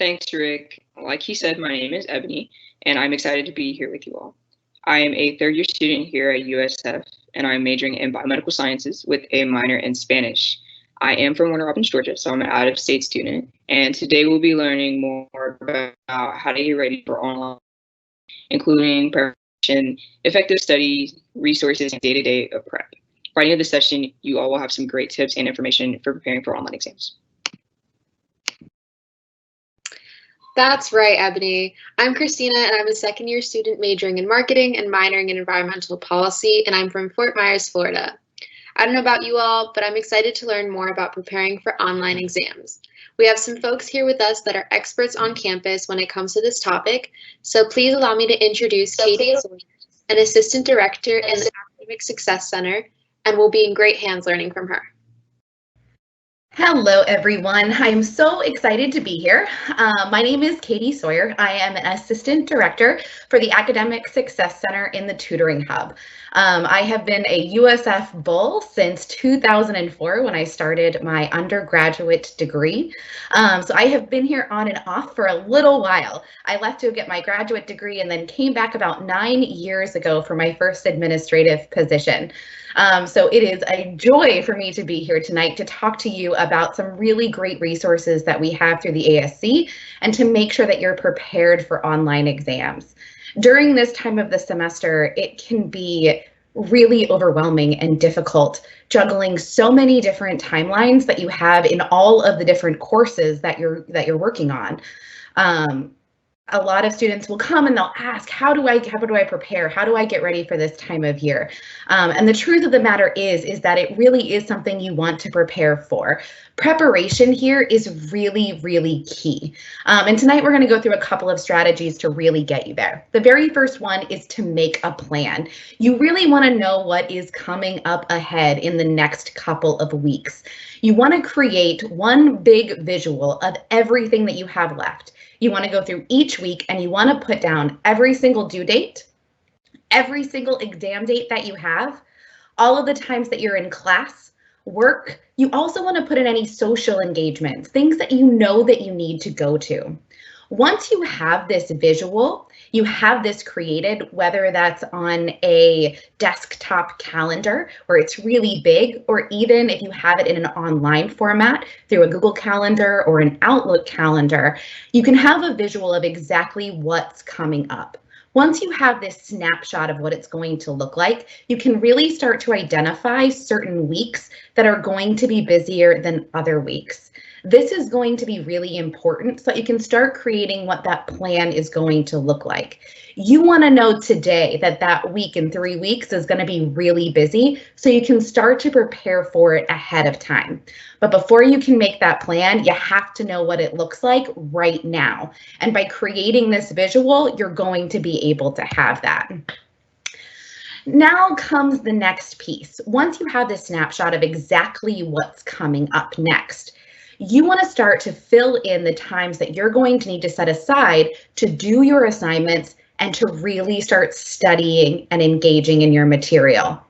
Thanks, Rick. Like he said, my name is Ebony, and I'm excited to be here with you all. I am a third year student here at USF, and I'm majoring in biomedical sciences with a minor in Spanish. I am from Warner Robins, Georgia, so I'm an out of state student. And today we'll be learning more about how to get ready for online, including preparation, effective studies, resources, and day to day prep. By the end of the session, you all will have some great tips and information for preparing for online exams. That's right, Ebony. I'm Christina, and I'm a second-year student majoring in marketing and minoring in environmental policy, and I'm from Fort Myers, Florida. I don't know about you all, but I'm excited to learn more about preparing for online exams. We have some folks here with us that are experts on campus when it comes to this topic, so please allow me to introduce Katie, an assistant director in the Academic Success Center, and we'll be in great hands learning from her. Hello, everyone. I'm so excited to be here. My name is Katie Sawyer. I am an assistant director for the Academic Success Center in the Tutoring Hub. I have been a USF Bull since 2004 when I started my undergraduate degree. So I have been here on and off for a little while. I left to get my graduate degree and then came back about 9 years ago for my first administrative position. So it is a joy for me to be here tonight to talk to you about some really great resources that we have through the ASC and to make sure that you're prepared for online exams. During this time of the semester, it can be really overwhelming and difficult juggling so many different timelines that you have in all of the different courses that you're working on. A lot of students will come and they'll ask, how do I prepare? How do I get ready for this time of year? And the truth of the matter is that it really is something you want to prepare for. Preparation here is really, really key. And tonight we're going to go through a couple of strategies to really get you there. The very first one is to make a plan. You really want to know what is coming up ahead in the next couple of weeks. You want to create one big visual of everything that you have left. You want to go through each week and you want to put down every single due date, every single exam date that you have, all of the times that you're in class, work. You also want to put in any social engagements, things that you know that you need to go to. Once you have this visual, you have this created, whether that's on a desktop calendar where it's really big, or even if you have it in an online format through a Google Calendar or an Outlook calendar, you can have a visual of exactly what's coming up. Once you have this snapshot of what it's going to look like, you can really start to identify certain weeks that are going to be busier than other weeks. This is going to be really important so that you can start creating what that plan is going to look like. You want to know today that that week in 3 weeks is going to be really busy so you can start to prepare for it ahead of time. But before you can make that plan, you have to know what it looks like right now. And by creating this visual, you're going to be able to have that. Now comes the next piece. Once you have this snapshot of exactly what's coming up next, you want to start to fill in the times that you're going to need to set aside to do your assignments and to really start studying and engaging in your material.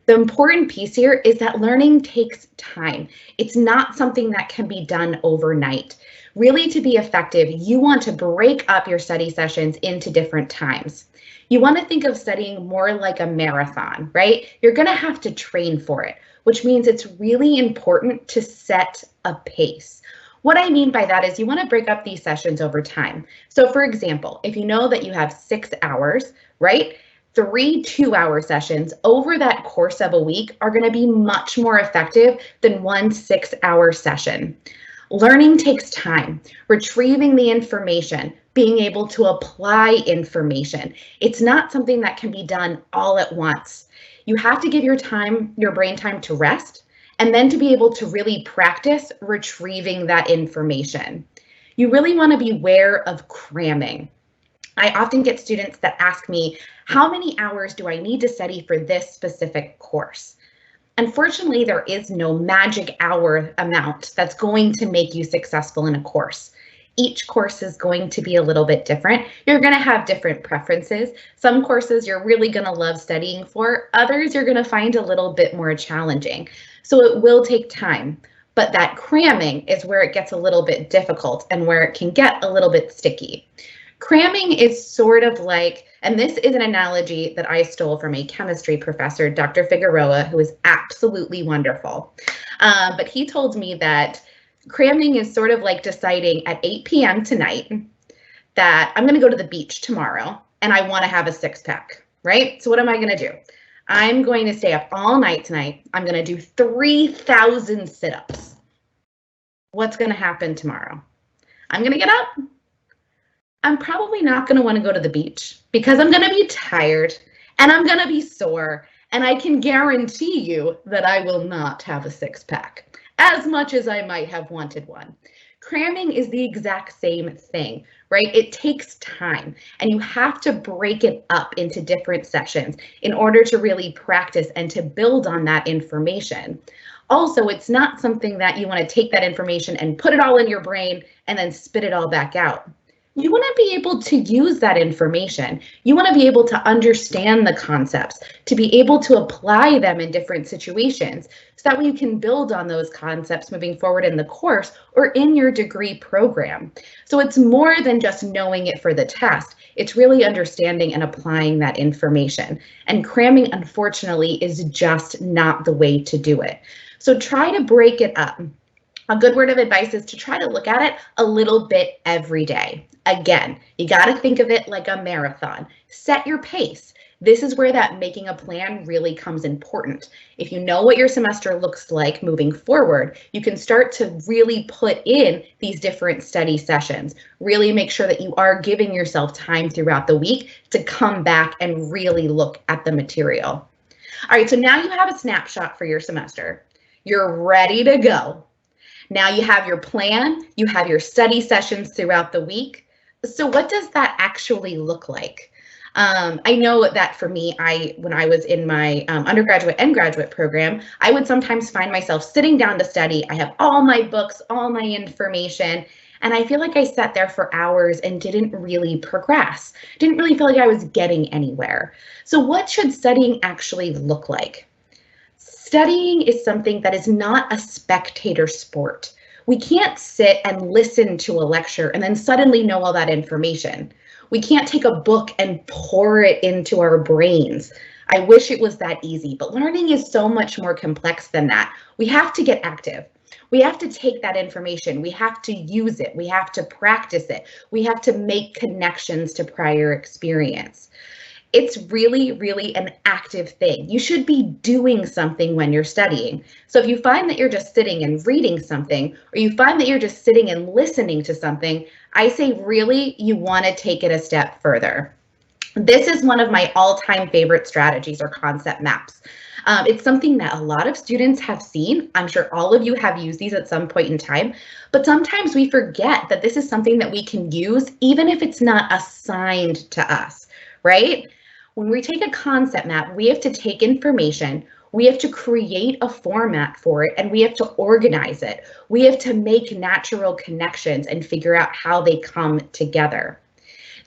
The important piece here is that learning takes time. It's not something that can be done overnight. Really, to be effective, you want to break up your study sessions into different times. You want to think of studying more like a marathon, right? You're going to have to train for it, which means it's really important to set a pace. What I mean by that is you want to break up these sessions over time. So for example, if you know that you have 6 hours, right? 3 2-hour sessions over that course of a week are going to be much more effective than 1 6-hour session. Learning takes time. Retrieving the information, being able to apply information. It's not something that can be done all at once. You have to give your brain time to rest, and then to be able to really practice retrieving that information. You really want to be aware of cramming. I often get students that ask me, how many hours do I need to study for this specific course? Unfortunately, there is no magic hour amount that's going to make you successful in a course. Each course is going to be a little bit different. You're going to have different preferences. Some courses you're really going to love studying for, others you're going to find a little bit more challenging. So it will take time. But that cramming is where it gets a little bit difficult and where it can get a little bit sticky. Cramming is sort of like, and this is an analogy that I stole from a chemistry professor, Dr. Figueroa, who is absolutely wonderful. But he told me that cramming is sort of like deciding at 8 p.m. tonight that I'm going to go to the beach tomorrow and I want to have a six-pack, right? So what am I going to do? I'm going to stay up all night tonight. I'm going to do 3,000 sit-ups. What's going to happen tomorrow? I'm going to get up. I'm probably not going to want to go to the beach because I'm going to be tired and I'm going to be sore, and I can guarantee you that I will not have a six-pack as much as I might have wanted one. Cramming is the exact same thing, right? It takes time, and you have to break it up into different sessions in order to really practice and to build on that information. Also, it's not something that you want to take that information and put it all in your brain and then spit it all back out. You want to be able to use that information. You want to be able to understand the concepts, to be able to apply them in different situations, so that way you can build on those concepts moving forward in the course or in your degree program. So it's more than just knowing it for the test. It's really understanding and applying that information. And cramming, unfortunately, is just not the way to do it. So try to break it up. A good word of advice is to try to look at it a little bit every day. Again, you got to think of it like a marathon. Set your pace. This is where that making a plan really comes important. If you know what your semester looks like moving forward, you can start to really put in these different study sessions. Really make sure that you are giving yourself time throughout the week to come back and really look at the material. All right, so now you have a snapshot for your semester. You're ready to go. Now you have your plan, you have your study sessions throughout the week. So what does that actually look like? I know that for me, when I was in my undergraduate and graduate program, I would sometimes find myself sitting down to study. I have all my books, all my information, and I feel like I sat there for hours and didn't really progress. Didn't really feel like I was getting anywhere. So what should studying actually look like? Studying is something that is not a spectator sport. We can't sit and listen to a lecture and then suddenly know all that information. We can't take a book and pour it into our brains. I wish it was that easy, but learning is so much more complex than that. We have to get active. We have to take that information. We have to use it. We have to practice it. We have to make connections to prior experience. It's really, really an active thing. You should be doing something when you're studying. So if you find that you're just sitting and reading something, or you find that you're just sitting and listening to something, I say really, you want to take it a step further. This is one of my all-time favorite strategies or concept maps. It's something that a lot of students have seen. I'm sure all of you have used these at some point in time, but sometimes we forget that this is something that we can use even if it's not assigned to us, right? When we take a concept map, we have to take information, we have to create a format for it, and we have to organize it. We have to make natural connections and figure out how they come together.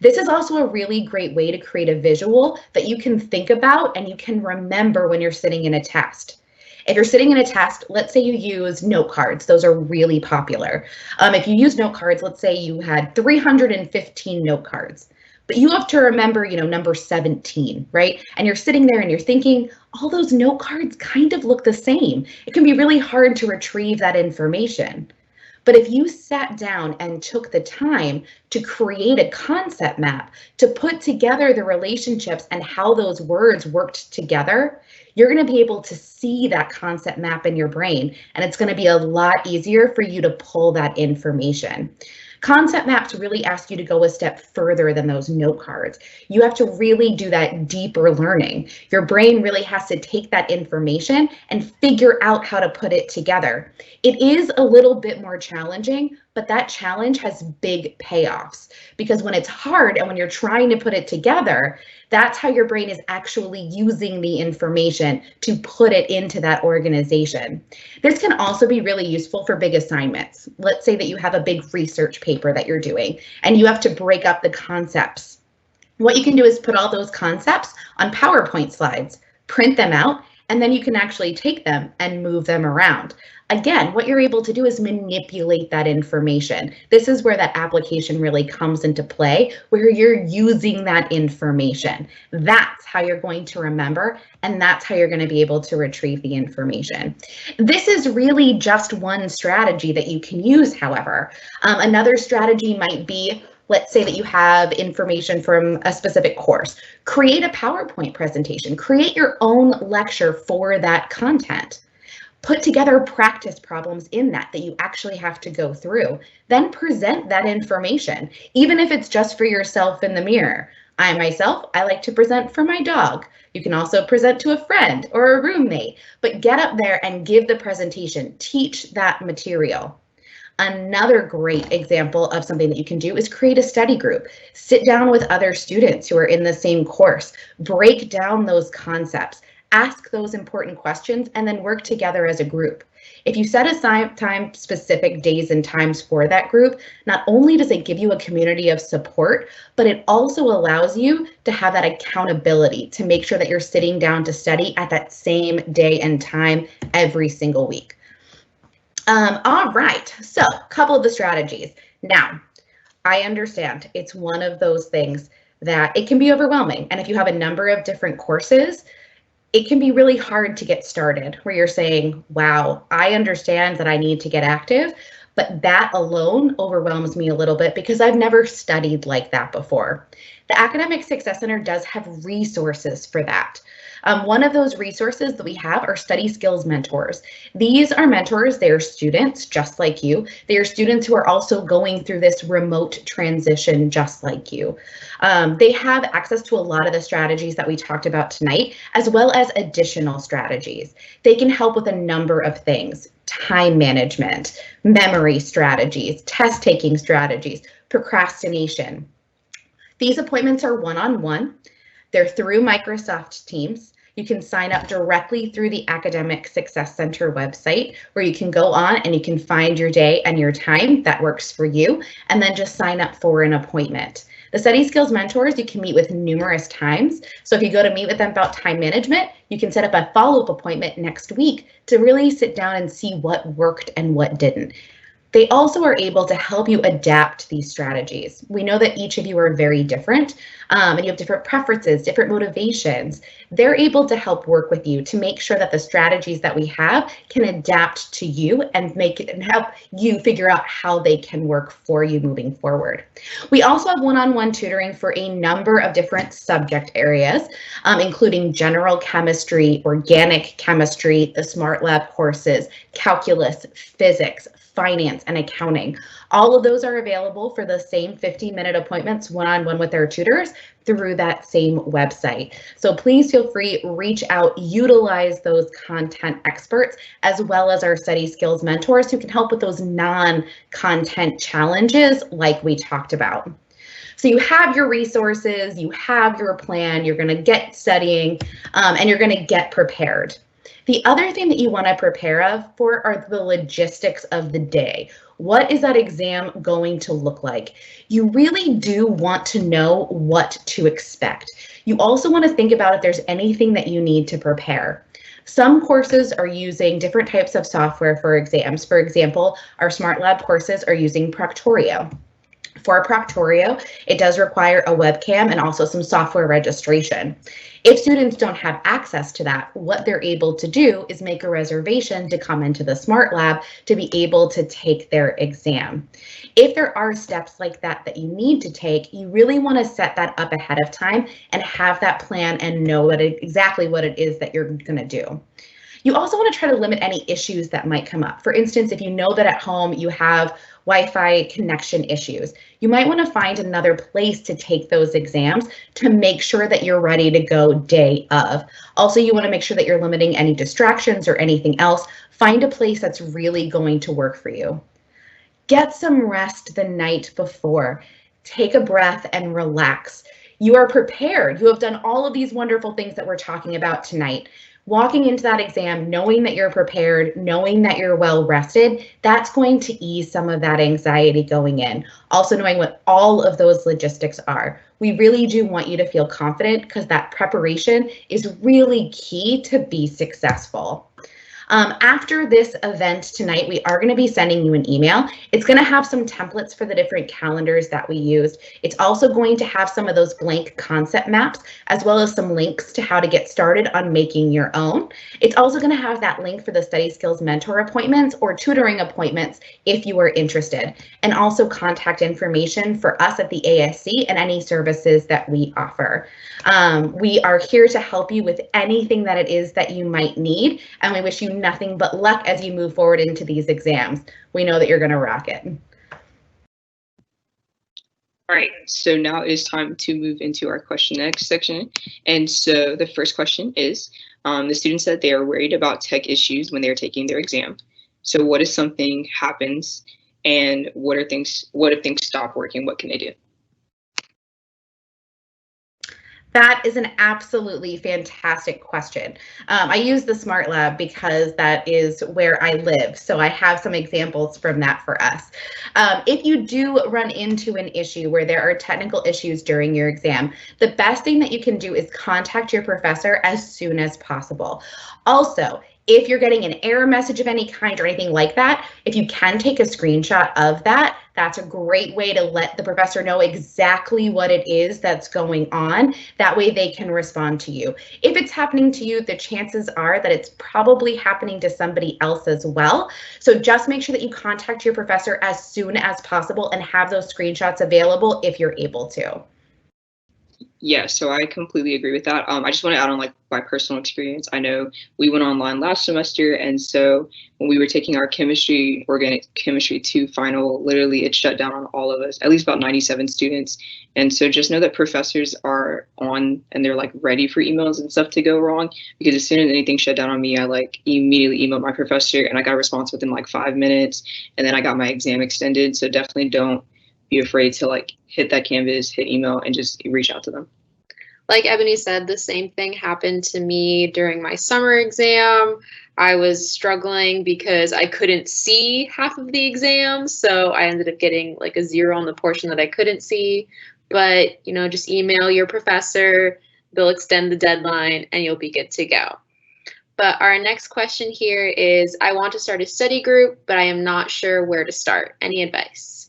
This is also a really great way to create a visual that you can think about and you can remember when you're sitting in a test. If you're sitting in a test, let's say you use note cards. Those are really popular. If you use note cards, let's say you had 315 note cards. But you have to remember, number 17, right? And you're sitting there and you're thinking, all those note cards kind of look the same. It can be really hard to retrieve that information. But if you sat down and took the time to create a concept map, to put together the relationships and how those words worked together, you're going to be able to see that concept map in your brain, and it's going to be a lot easier for you to pull that information. Concept maps really ask you to go a step further than those note cards. You have to really do that deeper learning. Your brain really has to take that information and figure out how to put it together. It is a little bit more challenging, but that challenge has big payoffs, because when it's hard and when you're trying to put it together, that's how your brain is actually using the information to put it into that organization. This can also be really useful for big assignments. Let's say that you have a big research paper that you're doing and you have to break up the concepts. What you can do is put all those concepts on PowerPoint slides, print them out, and then you can actually take them and move them around. Again, what you're able to do is manipulate that information. This is where that application really comes into play, where you're using that information. That's how you're going to remember, and that's how you're going to be able to retrieve the information. This is really just one strategy that you can use, however. Another strategy might be, let's say that you have information from a specific course. Create a PowerPoint presentation. Create your own lecture for that content. Put together practice problems in that you actually have to go through. Then present that information, even if it's just for yourself in the mirror. I myself, I like to present for my dog. You can also present to a friend or a roommate, but get up there and give the presentation. Teach that material. Another great example of something that you can do is create a study group. Sit down with other students who are in the same course. Break down those concepts. Ask those important questions and then work together as a group. If you set aside time, specific days and times for that group, not only does it give you a community of support, but it also allows you to have that accountability to make sure that you're sitting down to study at that same day and time every single week. All right, so a couple of the strategies. Now, I understand it's one of those things that it can be overwhelming. And if you have a number of different courses, it can be really hard to get started where you're saying, wow, I understand that I need to get active, but that alone overwhelms me a little bit because I've never studied like that before. The Academic Success Center does have resources for that. One of those resources that we have are study skills mentors. These are mentors, they are students just like you. They are students who are also going through this remote transition just like you. They have access to a lot of the strategies that we talked about tonight, as well as additional strategies. They can help with a number of things: time management, memory strategies, test taking strategies, procrastination. These appointments are one-on-one. They're through Microsoft Teams. You can sign up directly through the Academic Success Center website, where you can go on and you can find your day and your time that works for you, and then just sign up for an appointment. The study skills mentors you can meet with numerous times. So if you go to meet with them about time management, you can set up a follow-up appointment next week to really sit down and see what worked and what didn't. They also are able to help you adapt these strategies. We know that each of you are very different, and you have different preferences, different motivations. They're able to help work with you to make sure that the strategies that we have can adapt to you and make it and help you figure out how they can work for you moving forward. We also have one-on-one tutoring for a number of different subject areas, including general chemistry, organic chemistry, the Smart Lab courses, calculus, physics, finance, and accounting. All of those are available for the same 15-minute appointments one-on-one with our tutors through that same website. So please feel free, reach out, utilize those content experts, as well as our study skills mentors who can help with those non-content challenges like we talked about. So you have your resources, you have your plan, you're going to get studying, and you're going to get prepared. The other thing that you want to prepare for are the logistics of the day. What is that exam going to look like? You really do want to know what to expect. You also want to think about if there's anything that you need to prepare. Some courses are using different types of software for exams. For example, our Smart Lab courses are using Proctorio. For Proctorio, it does require a webcam and also some software registration. If students don't have access to that, what they're able to do is make a reservation to come into the Smart Lab to be able to take their exam. If there are steps like that that you need to take, you really want to set that up ahead of time and have that plan and know exactly what it is that you're going to do. You also want to try to limit any issues that might come up. For instance, if you know that at home you have Wi-Fi connection issues, you might want to find another place to take those exams to make sure that you're ready to go day of. Also, you want to make sure that you're limiting any distractions or anything else. Find a place that's really going to work for you. Get some rest the night before. Take a breath and relax. You are prepared. You have done all of these wonderful things that we're talking about tonight. Walking into that exam, knowing that you're prepared, knowing that you're well rested, that's going to ease some of that anxiety going in. Also knowing what all of those logistics are. We really do want you to feel confident because that preparation is really key to be successful. After this event tonight, we are going to be sending you an email. It's going to have some templates for the different calendars that we used. It's also going to have some of those blank concept maps, as well as some links to how to get started on making your own. It's also going to have that link for the study skills mentor appointments or tutoring appointments if you are interested, and also contact information for us at the ASC and any services that we offer. We are here to help you with anything that it is that you might need, and we wish you nothing but luck as you move forward into these exams. We know that you're going to rock it. All right, so now it is time to move into our question next section. And so the first question is, the student said they are worried about tech issues when they're taking their exam. So what if something happens, and what if things stop working? What can they do? That is an absolutely fantastic question. I use the Smart Lab because that is where I live, so I have some examples from that for us. If you do run into an issue where there are technical issues during your exam, the best thing that you can do is contact your professor as soon as possible. Also, if you're getting an error message of any kind or anything like that, if you can take a screenshot of that, that's a great way to let the professor know exactly what it is that's going on. That way they can respond to you. If it's happening to you, the chances are that it's probably happening to somebody else as well. So just make sure that you contact your professor as soon as possible and have those screenshots available if you're able to. Yeah, so I completely agree with that. I just want to add on like my personal experience. I know we went online last semester, and so when we were taking our chemistry, organic chemistry 2 final, literally it shut down on all of us, at least about 97 students. And so just know that professors are on and they're like ready for emails and stuff to go wrong, because as soon as anything shut down on me, I like immediately emailed my professor and I got a response within like 5 minutes, and then I got my exam extended. So definitely don't be afraid to like hit that canvas, hit email, and just reach out to them. Like Ebony said, the same thing happened to me during my summer exam. I was struggling because I couldn't see half of the exam, so I ended up getting like a 0 on the portion that I couldn't see. But, you know, just email your professor, they'll extend the deadline, and you'll be good to go. But our next question here is, I want to start a study group, but I am not sure where to start. Any advice?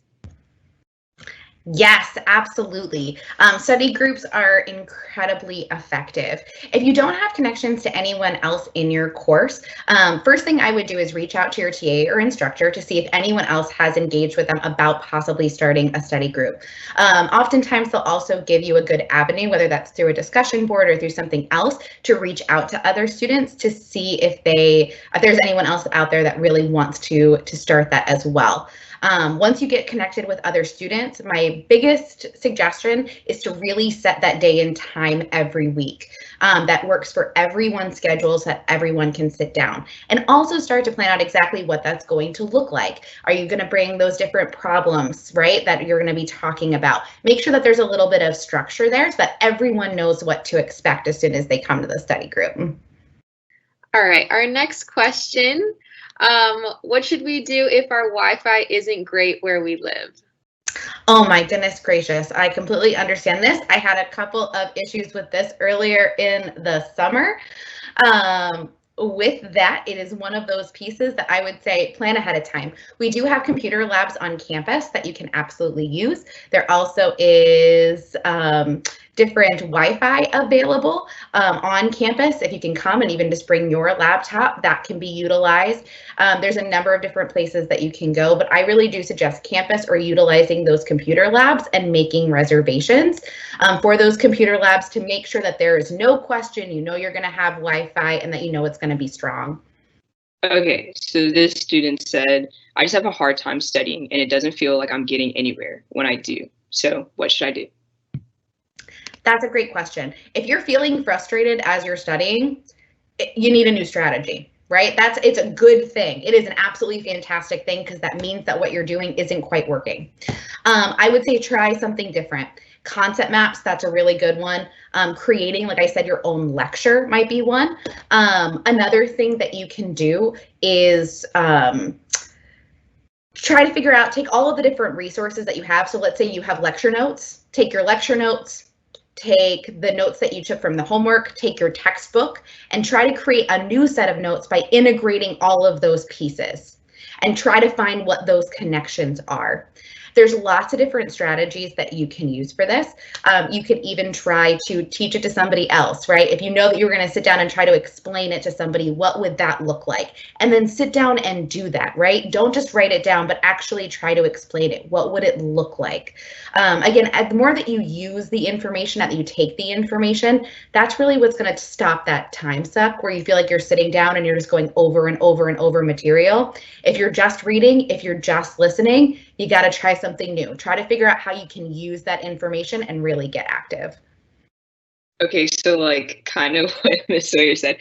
Yes, absolutely. Study groups are incredibly effective. If you don't have connections to anyone else in your course, first thing I would do is reach out to your TA or instructor to see if anyone else has engaged with them about possibly starting a study group. Oftentimes, they'll also give you a good avenue, whether that's through a discussion board or through something else, to reach out to other students to see if there's anyone else out there that really wants to start that as well. Once you get connected with other students, my biggest suggestion is to really set that day and time every week. That works for everyone's schedule so that everyone can sit down, and also start to plan out exactly what that's going to look like. Are you going to bring those different problems, right, that you're going to be talking about? Make sure that there's a little bit of structure there so that everyone knows what to expect as soon as they come to the study group. All right, our next question. What should we do if our Wi-Fi isn't great where we live? Oh my goodness gracious, I completely understand this. I had a couple of issues with this earlier in the summer. With that, it is one of those pieces that I would say plan ahead of time. We do have computer labs on campus that you can absolutely use. There also is different Wi-Fi available on campus. If you can come and even just bring your laptop, that can be utilized. There's a number of different places that you can go, but I really do suggest campus or utilizing those computer labs and making reservations for those computer labs to make sure that there is no question, you know, you're going to have Wi-Fi and that you know it's going to be strong. Okay, so this student said, I just have a hard time studying and it doesn't feel like I'm getting anywhere when I do. So what should I do? That's a great question. If you're feeling frustrated as you're studying, you need a new strategy, right? It's a good thing. It is an absolutely fantastic thing because that means that what you're doing isn't quite working. I would say try something different. Concept maps, that's a really good one. Creating, like I said, your own lecture might be one. Another thing that you can do is try to figure out, take all of the different resources that you have. So let's say you have lecture notes, take your lecture notes, take the notes that you took from the homework, take your textbook, and try to create a new set of notes by integrating all of those pieces and try to find what those connections are. There's lots of different strategies that you can use for this. You can even try to teach it to somebody else, right? If you know that you're going to sit down and try to explain it to somebody, what would that look like? And then sit down and do that, right? Don't just write it down, but actually try to explain it. What would it look like? Again, the more that you use the information, that you take the information, that's really what's going to stop that time suck where you feel like you're sitting down and you're just going over and over and over material. If you're just reading, if you're just listening, you got to try something new. Try to figure out how you can use that information and really get active. Okay, so like kind of what Ms. Sawyer said.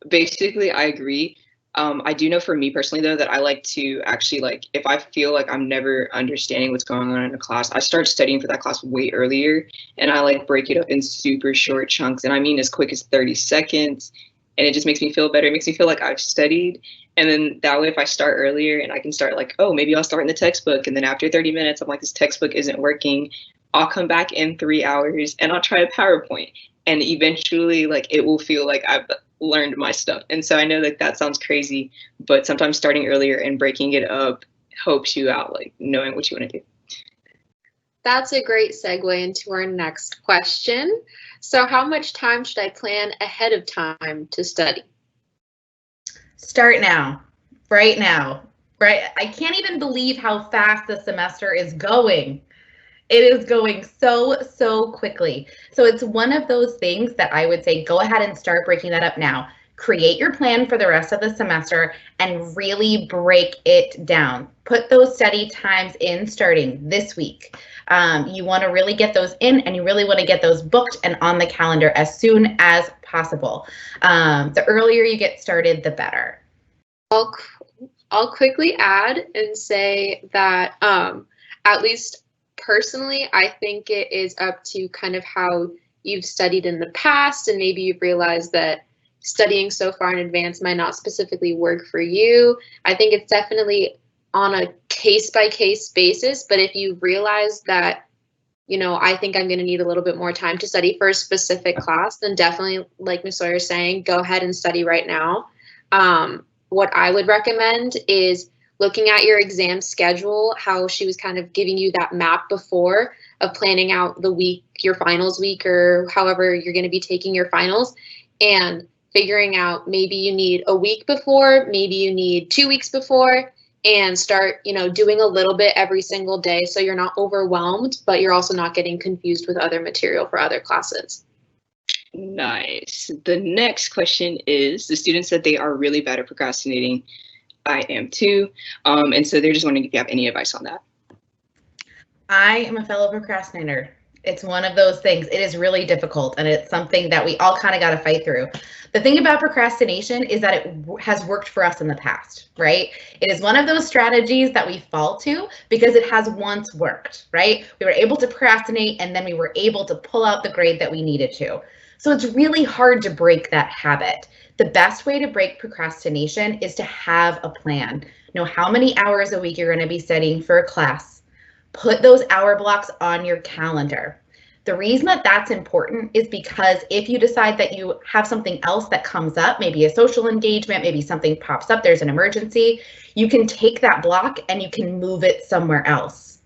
Basically, I agree. I do know for me personally, though, that I like to actually, like, if I feel like I'm never understanding what's going on in a class, I start studying for that class way earlier, and I like break it up in super short chunks. And I mean as quick as 30 seconds. And it just makes me feel better. It makes me feel like I've studied. And then that way, if I start earlier and I can start like, oh, maybe I'll start in the textbook. And then after 30 minutes, I'm like, this textbook isn't working. I'll come back in 3 hours and I'll try a PowerPoint. And eventually, like, it will feel like I've learned my stuff. And so I know that that sounds crazy, but sometimes starting earlier and breaking it up helps you out, like knowing what you want to do. That's a great segue into our next question. So how much time should I plan ahead of time to study? Start now, right now, right? I can't even believe how fast the semester is going. It is going so quickly. So it's one of those things that I would say, go ahead and start breaking that up now. Create your plan for the rest of the semester and really break it down. Put those study times in starting this week. You want to really get those in, and you really want to get those booked and on the calendar as soon as possible. The earlier you get started, the better. I'll quickly add and say that at least personally, I think it is up to kind of how you've studied in the past, and maybe you've realized that studying so far in advance might not specifically work for you. I think it's definitely on a case-by-case basis, but if you realize that, you know, I think I'm going to need a little bit more time to study for a specific class, then definitely, like Ms. Sawyer is saying, go ahead and study right now. What I would recommend is looking at your exam schedule, how she was kind of giving you that map before of planning out the week, your finals week, or however you're going to be taking your finals, and figuring out maybe you need a week before, maybe you need 2 weeks before, and start, you know, doing a little bit every single day so you're not overwhelmed, but you're also not getting confused with other material for other classes. Nice. The next question is, the student said they are really bad at procrastinating. I am too. And so they're just wondering if you have any advice on that. I am a fellow procrastinator. It's one of those things. It is really difficult, and it's something that we all kind of got to fight through. The thing about procrastination is that it has worked for us in the past, right? It is one of those strategies that we fall to because it has once worked, right? We were able to procrastinate, and then we were able to pull out the grade that we needed to. So it's really hard to break that habit. The best way to break procrastination is to have a plan. Know how many hours a week you're going to be studying for a class. Put those hour blocks on your calendar. The reason that that's important is because if you decide that you have something else that comes up, maybe a social engagement, maybe something pops up, there's an emergency, you can take that block and you can move it somewhere else.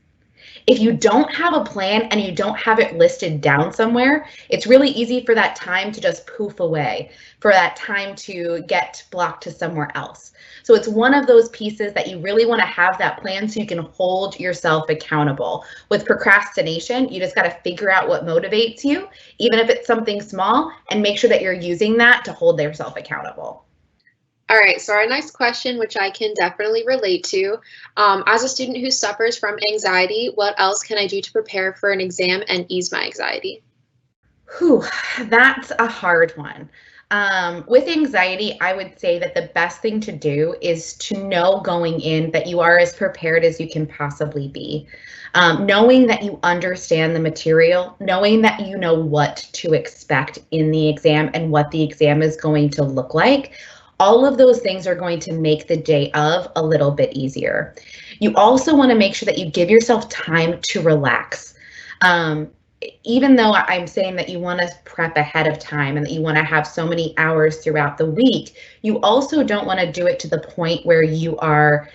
If you don't have a plan and you don't have it listed down somewhere, it's really easy for that time to just poof away, for that time to get blocked to somewhere else. So it's one of those pieces that you really want to have that plan so you can hold yourself accountable. With procrastination, you just got to figure out what motivates you, even if it's something small, and make sure that you're using that to hold yourself accountable. All right, so our next question, which I can definitely relate to, as a student who suffers from anxiety, what else can I do to prepare for an exam and ease my anxiety? Whew, that's a hard one. With anxiety, I would say that the best thing to do is to know going in that you are as prepared as you can possibly be. Knowing that you understand the material, knowing that you know what to expect in the exam and what the exam is going to look like, all of those things are going to make the day of a little bit easier. You also want to make sure that you give yourself time to relax. Even though I'm saying that you want to prep ahead of time and that you want to have so many hours throughout the week, you also don't want to do it to the point where you're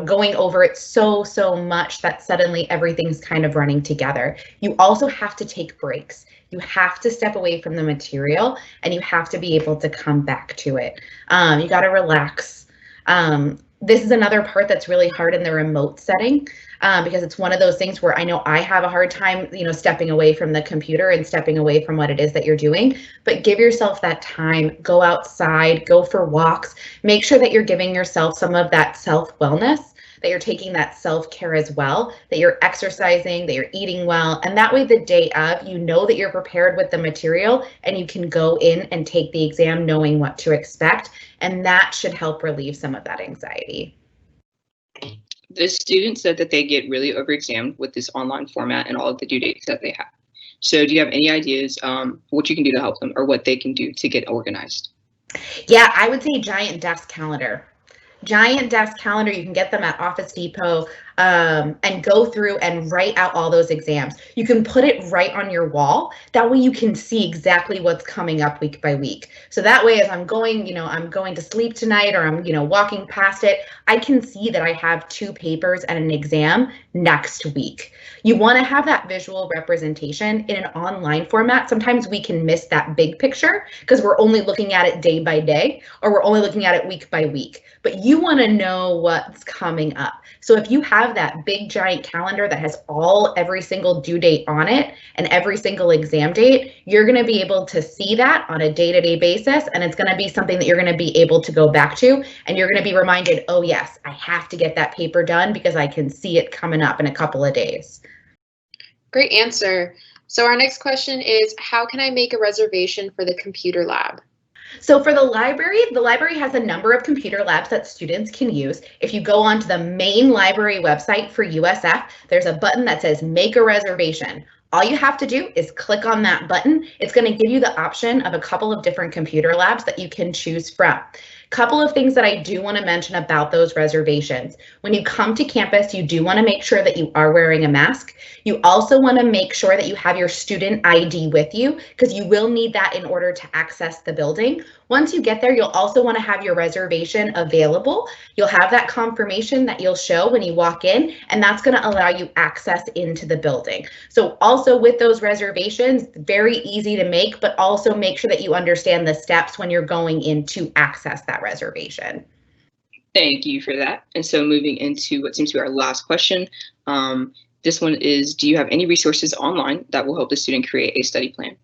going over it so much that suddenly everything's kind of running together. You also have to take breaks. You have to step away from the material and you have to be able to come back to it. You got to relax. This is another part that's really hard in the remote setting. Because it's one of those things where I know I have a hard time, stepping away from the computer and stepping away from what it is that you're doing. But give yourself that time, go outside, go for walks, make sure that you're giving yourself some of that self-wellness, that you're taking that self-care as well, that you're exercising, that you're eating well. And that way the day of, you know that you're prepared with the material and you can go in and take the exam knowing what to expect. And that should help relieve some of that anxiety. The students said that they get really over-examined with this online format and all of the due dates that they have. So do you have any ideas what you can do to help them or what they can do to get organized? Yeah, I would say giant desk calendar. Giant desk calendar, you can get them at Office Depot, and go through and write out all those exams. You can put it right on your wall. That way you can see exactly what's coming up week by week. So that way, as I'm going to sleep tonight or I'm, walking past it, I can see that I have 2 papers and an exam next week. You want to have that visual representation in an online format. Sometimes we can miss that big picture because we're only looking at it day by day or we're only looking at it week by week. But you want to know what's coming up. So if you have that big giant calendar that has every single due date on it and every single exam date, you're going to be able to see that on a day-to-day basis. And it's going to be something that you're going to be able to go back to. And you're going to be reminded, oh yes, I have to get that paper done because I can see it coming up in a couple of days. Great answer. So our next question is, how can I make a reservation for the computer lab? So for the library has a number of computer labs that students can use. If you go onto the main library website for USF, there's a button that says make a reservation. All you have to do is click on that button. It's going to give you the option of a couple of different computer labs that you can choose from. Couple of things that I do want to mention about those reservations. When you come to campus, you do want to make sure that you are wearing a mask. You also want to make sure that you have your student ID with you because you will need that in order to access the building. Once you get there, you'll also want to have your reservation available. You'll have that confirmation that you'll show when you walk in, and that's going to allow you access into the building. So also with those reservations, very easy to make, but also make sure that you understand the steps when you're going in to access that reservation. Thank you for that. And so moving into what seems to be our last question, this one is, do you have any resources online that will help the student create a study plan?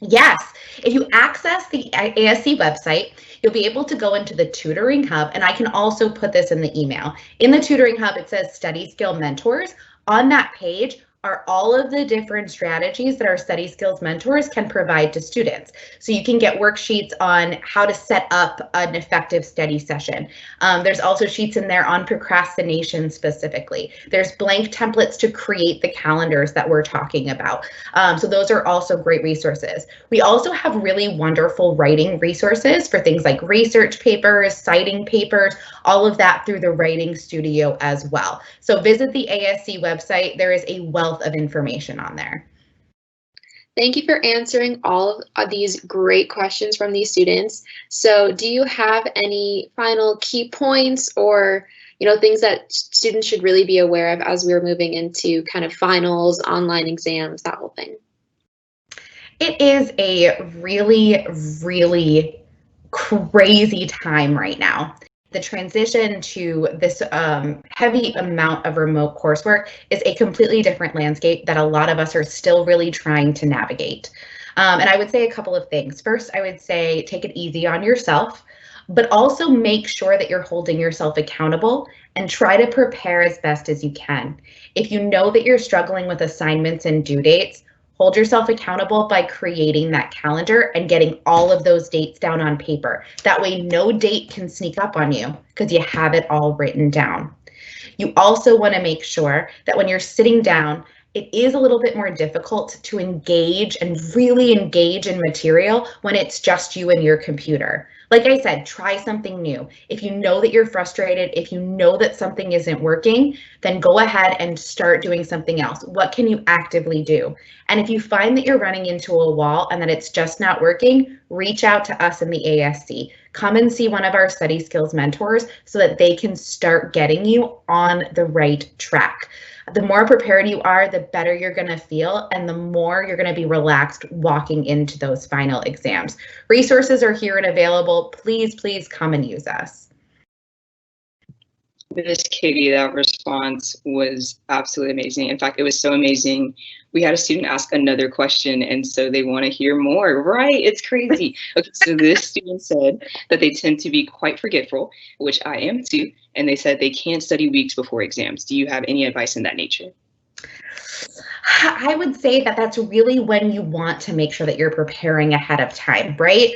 Yes, if you access the ASC website, you'll be able to go into the tutoring hub, and I can also put this in the email. In the tutoring hub, it says study skill mentors. On that page are all of the different strategies that our study skills mentors can provide to students. So you can get worksheets on how to set up an effective study session. There's also sheets in there on procrastination specifically. There's blank templates to create the calendars that we're talking about. So those are also great resources. We also have really wonderful writing resources for things like research papers, citing papers, all of that through the Writing Studio as well. So visit the ASC website. There is a wealth of information on there. Thank you for answering all of these great questions from these students. So do you have any final key points or things that students should really be aware of as we're moving into kind of finals, online exams, that whole thing? It is a really, really crazy time right now. The transition to this heavy amount of remote coursework is a completely different landscape that a lot of us are still really trying to navigate. And I would say a couple of things. First, I would say take it easy on yourself, but also make sure that you're holding yourself accountable and try to prepare as best as you can. If you know that you're struggling with assignments and due dates, Hold yourself accountable by creating that calendar and getting all of those dates down on paper. That way no date can sneak up on you because you have it all written down. You also want to make sure that when you're sitting down, it is a little bit more difficult to engage and really engage in material when it's just you and your computer. Like I said, try something new. If you know that you're frustrated, if you know that something isn't working, then go ahead and start doing something else. What can you actively do? And if you find that you're running into a wall and that it's just not working, reach out to us in the ASC. Come and see one of our study skills mentors so that they can start getting you on the right track. The more prepared you are, the better you're going to feel, and the more you're going to be relaxed walking into those final exams. Resources are here and available. Please, please come and use us. Miss Katie, that response was absolutely amazing. In fact, it was so amazing. We had a student ask another question, and so they want to hear more. Right? It's crazy. Okay, so this student said that they tend to be quite forgetful, which I am too, and they said they can't study weeks before exams. Do you have any advice in that nature? I would say that that's really when you want to make sure that you're preparing ahead of time, right?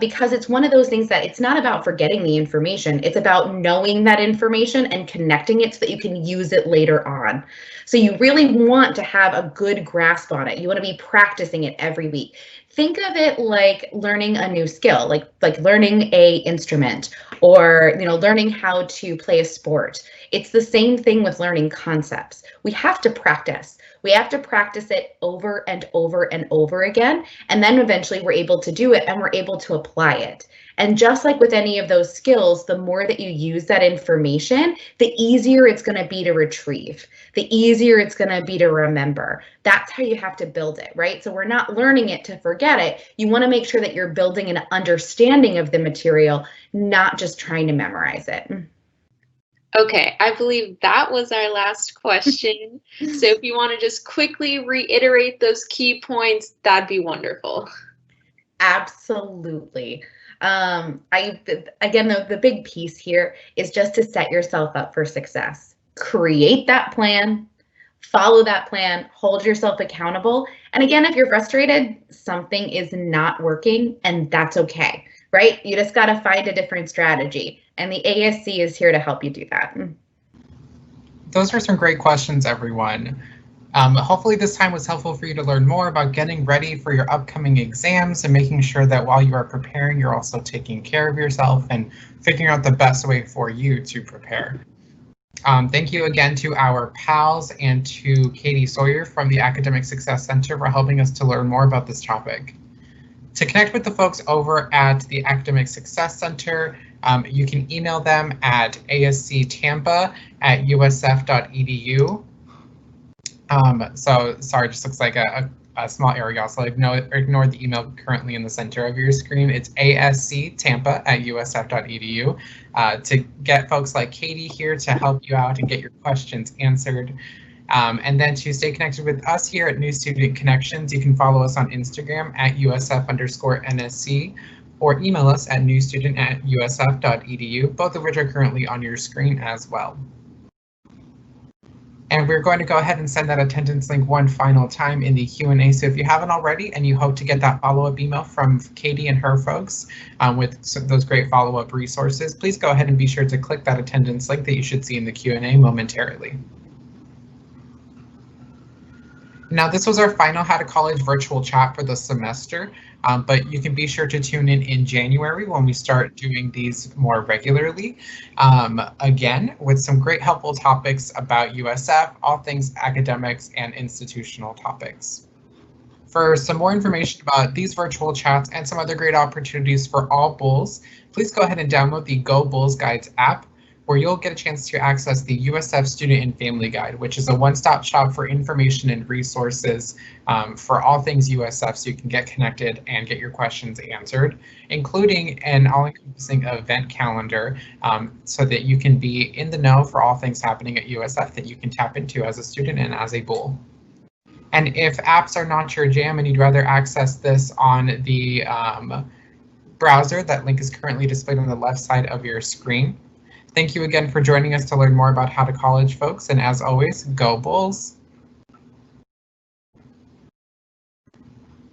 Because it's one of those things that it's not about forgetting the information. It's about knowing that information and connecting it so that you can use it later on. So you really want to have a good grasp on it. You want to be practicing it every week. Think of it like learning a new skill, like learning a instrument, or learning how to play a sport. It's the same thing with learning concepts. We have to practice. We have to practice it over and over and over again, and then eventually we're able to do it and we're able to apply it. And just like with any of those skills, the more that you use that information, the easier it's going to be to retrieve, the easier it's going to be to remember. That's how you have to build it, right? So we're not learning it to forget it. You want to make sure that you're building an understanding of the material, not just trying to memorize it. Okay, I believe that was our last question. So if you want to just quickly reiterate those key points, that'd be wonderful. Absolutely. Again, the big piece here is just to set yourself up for success. Create that plan, follow that plan, hold yourself accountable. And again, if you're frustrated, something is not working, and that's okay, right? You just got to find a different strategy. And the ASC is here to help you do that. Those were some great questions, everyone. Hopefully this time was helpful for you to learn more about getting ready for your upcoming exams and making sure that while you are preparing, you're also taking care of yourself and figuring out the best way for you to prepare. Thank you again to our pals and to Katie Sawyer from the Academic Success Center for helping us to learn more about this topic. To connect with the folks over at the Academic Success Center, you can email them at asctampa@usf.edu. So sorry, it just looks like a small error, y'all. So ignore the email currently in the center of your screen. It's asctampa@usf.edu to get folks like Katie here to help you out and get your questions answered. And then to stay connected with us here at New Student Connections, you can follow us on Instagram at USF_NSC or email us at newstudent@usf.edu, both of which are currently on your screen as well. And we're going to go ahead and send that attendance link one final time in the Q&A. So if you haven't already and you hope to get that follow-up email from Katie and her folks with those great follow-up resources, please go ahead and be sure to click that attendance link that you should see in the Q&A momentarily. Now, this was our final How to College virtual chat for the semester, but you can be sure to tune in January when we start doing these more regularly. Again, with some great helpful topics about USF, all things academics and institutional topics. For some more information about these virtual chats and some other great opportunities for all Bulls, please go ahead and download the Go Bulls Guides app, where you'll get a chance to access the USF Student and Family Guide, which is a one-stop shop for information and resources for all things USF, so you can get connected and get your questions answered, including an all-encompassing event calendar so that you can be in the know for all things happening at USF that you can tap into as a student and as a Bull. And if apps are not your jam and you'd rather access this on the browser, that link is currently displayed on the left side of your screen. Thank you again for joining us to learn more about How to College, folks, and as always, go Bulls!